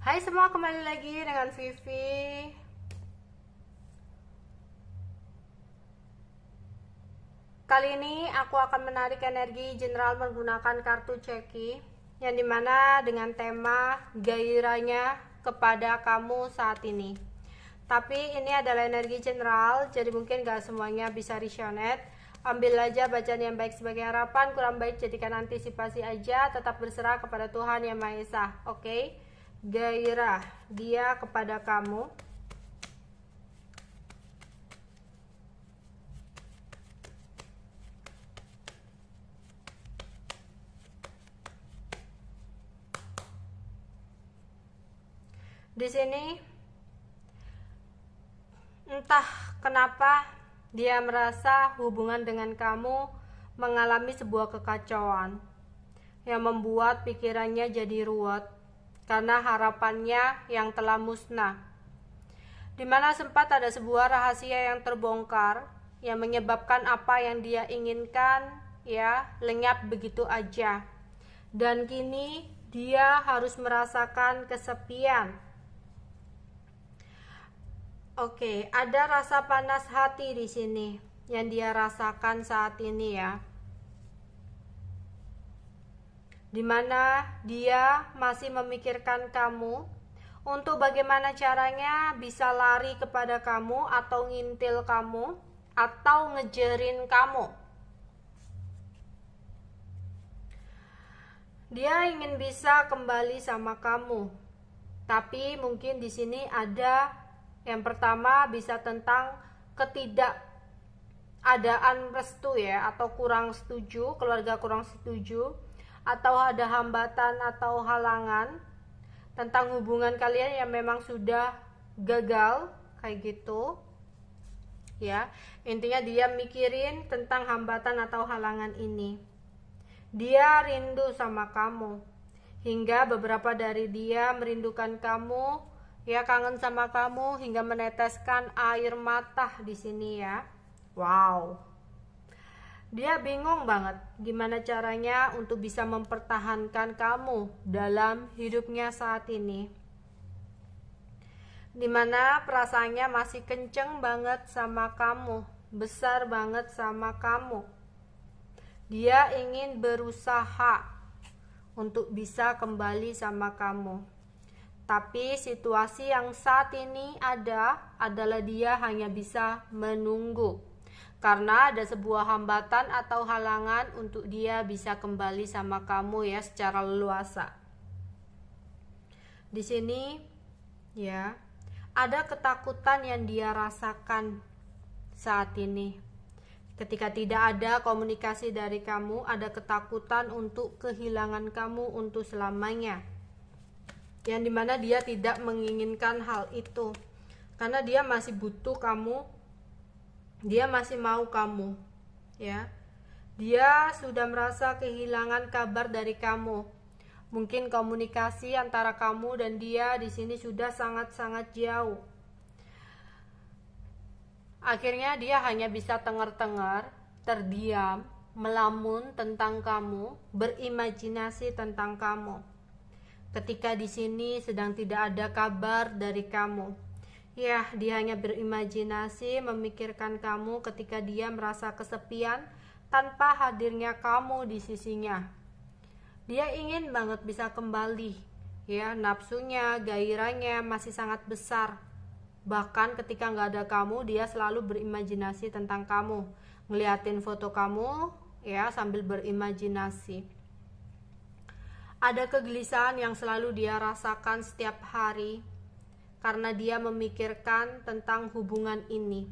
Hai semua, kembali lagi dengan Vivi. Kali ini aku akan menarik energi general menggunakan kartu Ceki, yang dimana dengan tema gairahnya kepada kamu saat ini. Tapi ini adalah energi general, jadi mungkin gak semuanya bisa resonate. Ambil aja bacaan yang baik sebagai harapan, kurang baik jadikan antisipasi aja. Tetap berserah kepada Tuhan Yang Maha Esa. Oke? Gairah dia kepada kamu. Di sini entah kenapa dia merasa hubungan dengan kamu mengalami sebuah kekacauan yang membuat pikirannya jadi ruwet karena harapannya yang telah musnah. Dimana sempat ada sebuah rahasia yang terbongkar yang menyebabkan apa yang dia inginkan lenyap begitu aja. Dan kini dia harus merasakan kesepian. Oke, ada rasa panas hati di sini yang dia rasakan saat ini ya. Dimana dia masih memikirkan kamu untuk bagaimana caranya bisa lari kepada kamu atau ngintil kamu atau ngejerin kamu. Dia ingin bisa kembali sama kamu, tapi mungkin di sini ada yang pertama bisa tentang ketidakadaan restu ya, atau kurang setuju, keluarga kurang setuju, atau ada hambatan atau halangan tentang hubungan kalian yang memang sudah gagal kayak gitu ya. Intinya dia mikirin tentang hambatan atau halangan ini. Dia rindu sama kamu, hingga beberapa dari dia merindukan kamu ya, kangen sama kamu hingga meneteskan air mata di sini ya. Wow. Dia bingung banget gimana caranya untuk bisa mempertahankan kamu dalam hidupnya saat ini. Dimana perasaannya masih kenceng banget sama kamu, besar banget sama kamu. Dia ingin berusaha untuk bisa kembali sama kamu. Tapi situasi yang saat ini adalah dia hanya bisa menunggu. Karena ada sebuah hambatan atau halangan untuk dia bisa kembali sama kamu ya secara leluasa. Di sini ya, ada ketakutan yang dia rasakan saat ini. Ketika tidak ada komunikasi dari kamu, ada ketakutan untuk kehilangan kamu untuk selamanya. Yang dimana dia tidak menginginkan hal itu, karena dia masih butuh kamu, dia masih mau kamu ya. Dia sudah merasa kehilangan kabar dari kamu. Mungkin komunikasi antara kamu dan dia di sini sudah sangat-sangat jauh. Akhirnya dia hanya bisa tengar-tengar, terdiam, melamun tentang kamu, berimajinasi tentang kamu. Ketika di sini sedang tidak ada kabar dari kamu. Ya, dia hanya berimajinasi memikirkan kamu ketika dia merasa kesepian tanpa hadirnya kamu di sisinya. Dia ingin banget bisa kembali. Ya, nafsunya, gairahnya masih sangat besar. Bahkan ketika nggak ada kamu, dia selalu berimajinasi tentang kamu. Ngeliatin foto kamu ya sambil berimajinasi. Ada kegelisahan yang selalu dia rasakan setiap hari karena dia memikirkan tentang hubungan ini.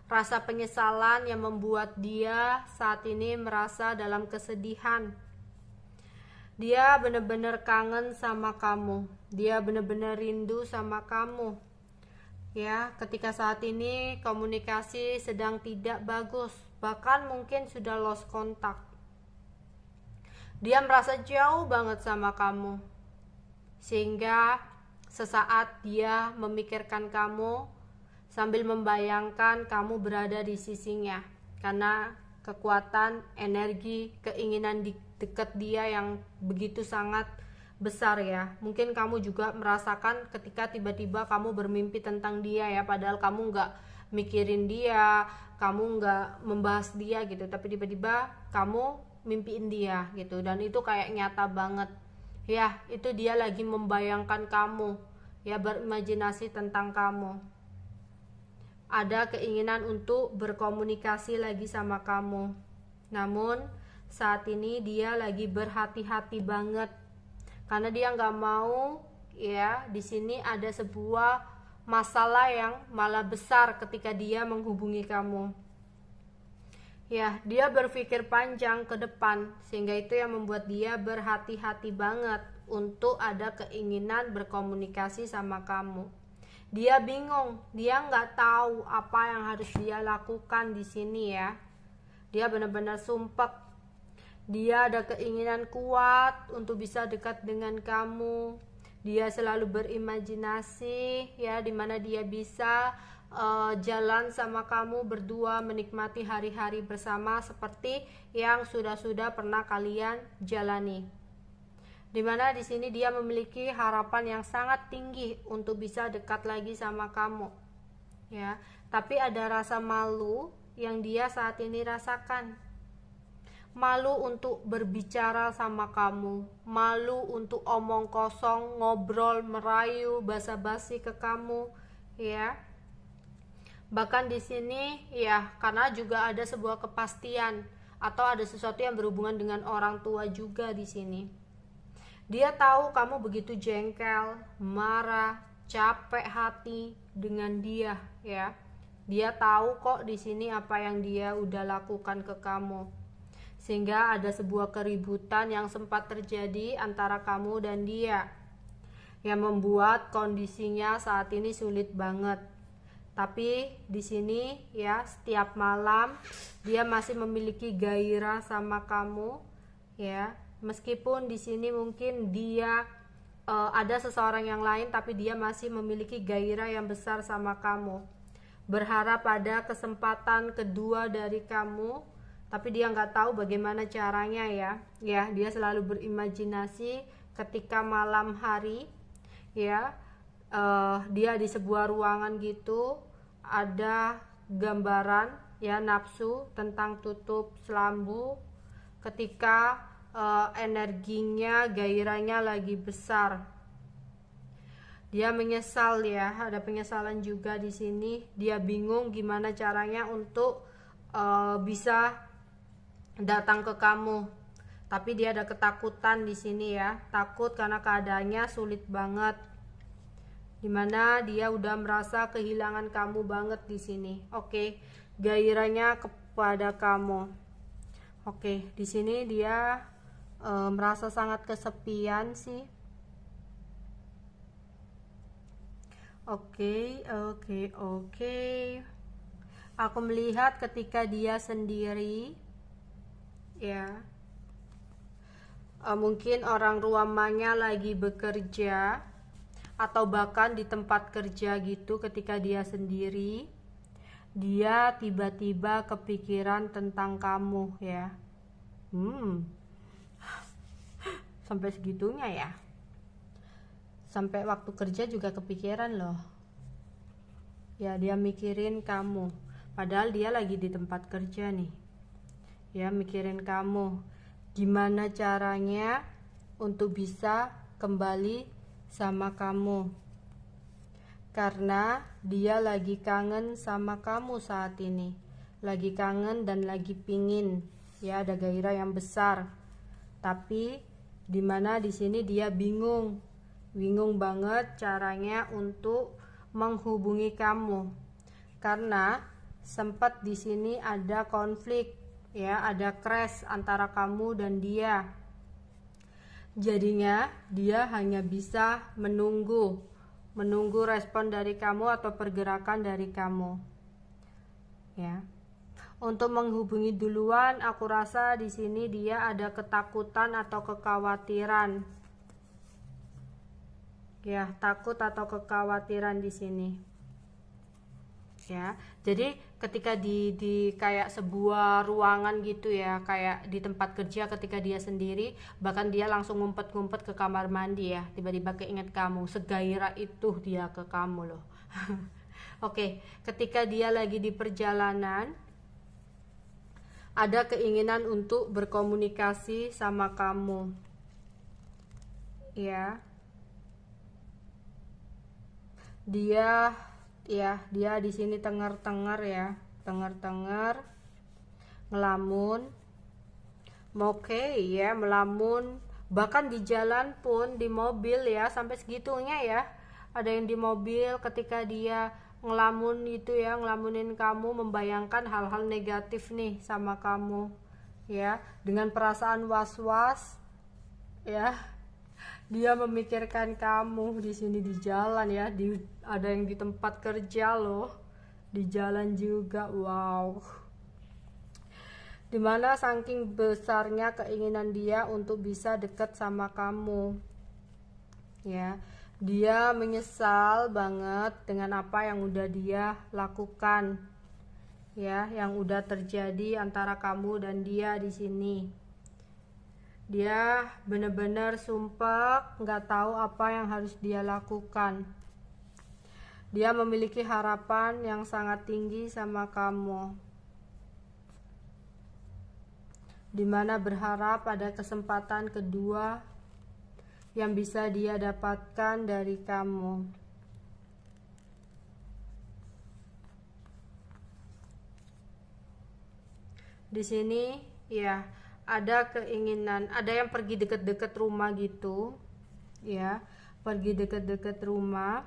Rasa penyesalan yang membuat dia saat ini merasa dalam kesedihan. Dia benar-benar kangen sama kamu. Dia benar-benar rindu sama kamu. Ya, ketika saat ini komunikasi sedang tidak bagus, bahkan mungkin sudah lost kontak. Dia merasa jauh banget sama kamu, sehingga sesaat dia memikirkan kamu sambil membayangkan kamu berada di sisinya, karena kekuatan, energi, keinginan di dekat dia yang begitu sangat besar ya. Mungkin kamu juga merasakan ketika tiba-tiba kamu bermimpi tentang dia ya, padahal kamu nggak mikirin dia, kamu nggak membahas dia gitu, tapi tiba-tiba kamu mimpiin dia gitu, dan itu kayak nyata banget ya. Itu dia lagi membayangkan kamu ya, berimajinasi tentang kamu, ada keinginan untuk berkomunikasi lagi sama kamu. Namun saat ini dia lagi berhati-hati banget karena dia nggak mau ya, di sini ada sebuah masalah yang malah besar ketika dia menghubungi kamu. Ya, dia berpikir panjang ke depan, sehingga itu yang membuat dia berhati-hati banget untuk ada keinginan berkomunikasi sama kamu. Dia bingung, dia nggak tahu apa yang harus dia lakukan di sini ya. Dia benar-benar sumpek. Dia ada keinginan kuat untuk bisa dekat dengan kamu. Dia selalu berimajinasi ya, dimana dia bisa jalan sama kamu berdua, menikmati hari-hari bersama seperti yang sudah pernah kalian jalani. Dimana di sini dia memiliki harapan yang sangat tinggi untuk bisa dekat lagi sama kamu, ya. Tapi ada rasa malu yang dia saat ini rasakan. Malu untuk berbicara sama kamu, malu untuk omong kosong, ngobrol, merayu, basa-basi ke kamu, ya. Bahkan di sini ya, karena juga ada sebuah kepastian atau ada sesuatu yang berhubungan dengan orang tua juga di sini. Dia tahu kamu begitu jengkel, marah, capek hati dengan dia ya. Dia tahu kok di sini apa yang dia udah lakukan ke kamu. Sehingga ada sebuah keributan yang sempat terjadi antara kamu dan dia, yang membuat kondisinya saat ini sulit banget. Tapi di sini ya, setiap malam dia masih memiliki gairah sama kamu ya. Meskipun di sini mungkin dia ada seseorang yang lain, tapi dia masih memiliki gairah yang besar sama kamu. Berharap ada kesempatan kedua dari kamu, tapi dia nggak tahu bagaimana caranya ya. Ya, dia selalu berimajinasi ketika malam hari ya. Dia di sebuah ruangan gitu, ada gambaran ya, nafsu tentang tutup selambu ketika energinya, gairahnya lagi besar. Dia menyesal ya, ada penyesalan juga di sini. Dia bingung gimana caranya untuk bisa datang ke kamu. Tapi dia ada ketakutan di sini ya, takut karena keadaannya sulit banget. Dimana dia udah merasa kehilangan kamu banget di sini. Oke, gairahnya kepada kamu. Oke, di sini dia merasa sangat kesepian sih. Oke. Aku melihat ketika dia sendiri ya. Mungkin orang rumahnya lagi bekerja, atau bahkan di tempat kerja gitu, ketika dia sendiri, dia tiba-tiba kepikiran tentang kamu ya. Sampai segitunya ya. Sampai waktu kerja juga kepikiran loh. Ya, dia mikirin kamu. Padahal dia lagi di tempat kerja nih. Ya, mikirin kamu. Gimana caranya untuk bisa kembali sama kamu, karena dia lagi kangen sama kamu saat ini, lagi kangen dan lagi pingin ya, ada gairah yang besar. Tapi dimana di sini dia bingung banget caranya untuk menghubungi kamu, karena sempat di sini ada konflik ya, ada crash antara kamu dan dia. Jadinya dia hanya bisa menunggu respon dari kamu atau pergerakan dari kamu. Ya. Untuk menghubungi duluan, aku rasa di sini dia ada ketakutan atau kekhawatiran. Ya, takut atau kekhawatiran di sini. ya. Jadi ketika di kayak sebuah ruangan gitu ya, kayak di tempat kerja ketika dia sendiri, bahkan dia langsung ngumpet-ngumpet ke kamar mandi ya, tiba-tiba keinget kamu, segairah itu dia ke kamu loh. Oke, ketika dia lagi di perjalanan, ada keinginan untuk berkomunikasi sama kamu ya. Dia di sini tengar-tengar ya, tengar-tengar ngelamun. Oke ya, melamun bahkan di jalan pun, di mobil ya, sampai segitunya ya. Ada yang di mobil ketika dia ngelamun itu ya, ngelamunin kamu, membayangkan hal-hal negatif nih sama kamu ya, dengan perasaan was-was ya. Dia memikirkan kamu di sini di jalan ya, ada yang di tempat kerja loh, di jalan juga. Wow, dimana saking besarnya keinginan dia untuk bisa dekat sama kamu ya. Dia menyesal banget dengan apa yang udah dia lakukan ya, yang udah terjadi antara kamu dan dia di sini. Dia bener-bener sumpah nggak tahu apa yang harus dia lakukan. Dia memiliki harapan yang sangat tinggi sama kamu, dimana berharap ada kesempatan kedua yang bisa dia dapatkan dari kamu. Di sini ya, ada keinginan, ada yang pergi deket-deket rumah gitu ya, pergi deket-deket rumah,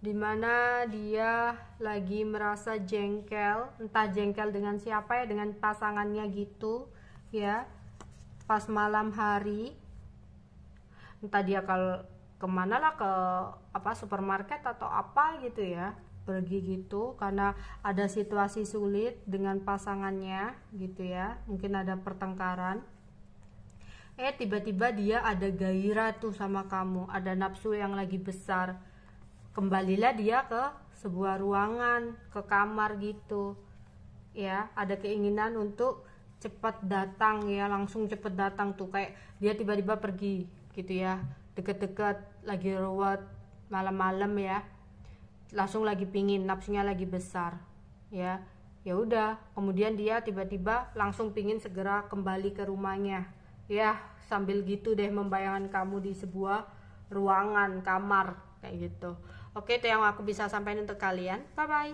dimana dia lagi merasa jengkel, entah jengkel dengan siapa ya, dengan pasangannya gitu ya, pas malam hari, entah dia kemana lah, ke supermarket atau apa gitu ya, pergi gitu karena ada situasi sulit dengan pasangannya gitu ya, mungkin ada pertengkaran. Tiba-tiba dia ada gairah tuh sama kamu, ada nafsu yang lagi besar. Kembalilah dia ke sebuah ruangan, ke kamar gitu ya, ada keinginan untuk cepat datang ya, langsung cepat datang tuh, kayak dia tiba-tiba pergi gitu ya, deket-deket lagi ruwet malam-malam ya, langsung lagi pingin, nafsunya lagi besar ya. Ya udah, kemudian dia tiba-tiba langsung pingin segera kembali ke rumahnya ya, sambil gitu deh membayangkan kamu di sebuah ruangan kamar kayak gitu. Oke, itu yang aku bisa sampaikan untuk kalian. Bye bye.